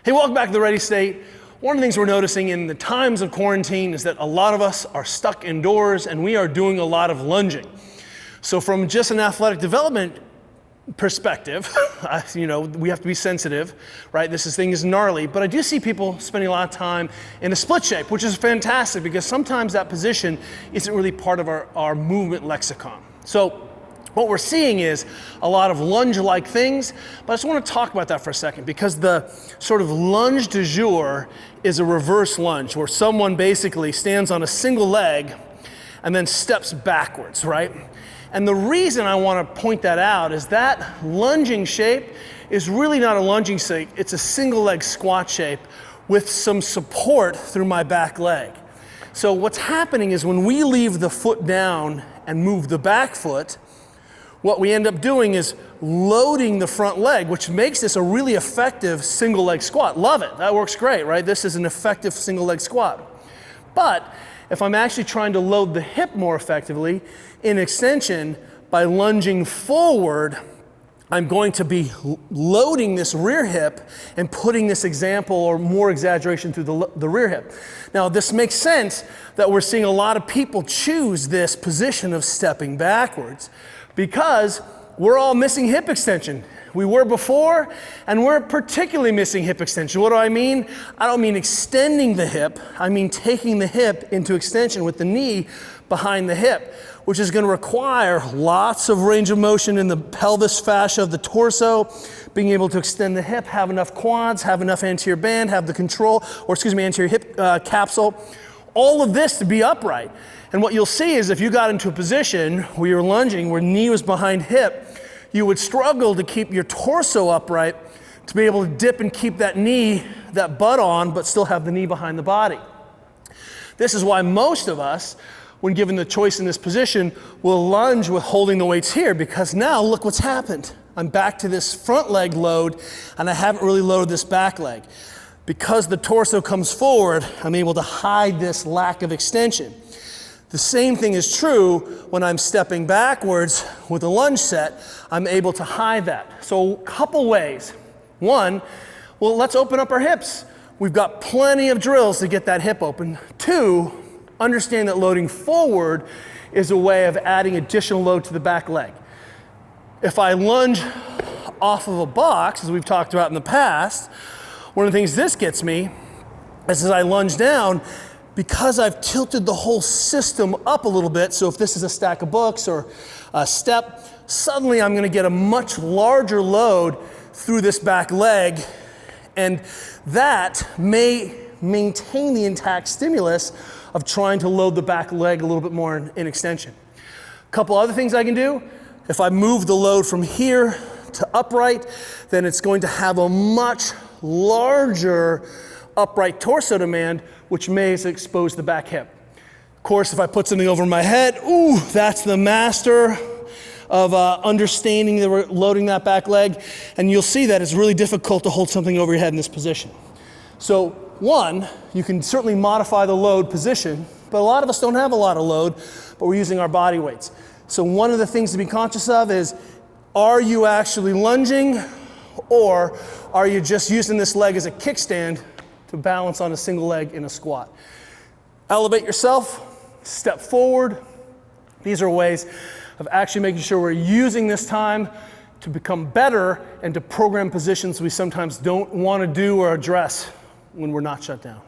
Hey, welcome back to the Ready State. One of the things we're noticing in the times of quarantine is that a lot of us are stuck indoors and we are doing a lot of lunging. So from just an athletic development perspective, we have to be sensitive, right? This thing is gnarly, but I do see people spending a lot of time in a split shape, which is fantastic because sometimes that position isn't really part of our movement lexicon. So what we're seeing is a lot of lunge-like things, but I just want to talk about that for a second because the sort of lunge du jour is a reverse lunge where someone basically stands on a single leg and then steps backwards, right? And the reason I want to point that out is that lunging shape is really not a lunging shape, it's a single leg squat shape with some support through my back leg. So what's happening is when we leave the foot down and move the back foot, what we end up doing is loading the front leg, which makes this a really effective single leg squat. Love it, that works great, right? This is an effective single leg squat. But if I'm actually trying to load the hip more effectively in extension by lunging forward, I'm going to be loading this rear hip and putting this example or more exaggeration through the rear hip. Now this makes sense that we're seeing a lot of people choose this position of stepping backwards because we're all missing hip extension. We were before, and we're particularly missing hip extension. What do I mean? I don't mean extending the hip, I mean taking the hip into extension with the knee behind the hip, which is going to require lots of range of motion in the pelvis fascia of the torso, being able to extend the hip, have enough quads, have enough anterior band, have the control, anterior hip capsule, all of this to be upright. And what you'll see is if you got into a position where you're lunging, where knee was behind hip, you would struggle to keep your torso upright to be able to dip and keep that knee, that butt on, but still have the knee behind the body. This is why most of us, when given the choice in this position, will lunge with holding the weights here because now look what's happened. I'm back to this front leg load and I haven't really loaded this back leg. Because the torso comes forward, I'm able to hide this lack of extension. The same thing is true when I'm stepping backwards with a lunge set, I'm able to hide that. So a couple ways. One, well, let's open up our hips. We've got plenty of drills to get that hip open. Two, understand that loading forward is a way of adding additional load to the back leg. If I lunge off of a box, as we've talked about in the past, one of the things this gets me is as I lunge down, because I've tilted the whole system up a little bit, so if this is a stack of books or a step, suddenly I'm gonna get a much larger load through this back leg, and that may maintain the intact stimulus of trying to load the back leg a little bit more in extension. A couple other things I can do, if I move the load from here to upright, then it's going to have a much larger upright torso demand, which may expose the back hip. Of course, if I put something over my head, ooh, that's the master of understanding that we're loading that back leg, and you'll see that it's really difficult to hold something over your head in this position. So one, you can certainly modify the load position, but a lot of us don't have a lot of load, but we're using our body weights. So one of the things to be conscious of is, are you actually lunging, or are you just using this leg as a kickstand to balance on a single leg in a squat? Elevate yourself, step forward. These are ways of actually making sure we're using this time to become better and to program positions we sometimes don't want to do or address when we're not shut down.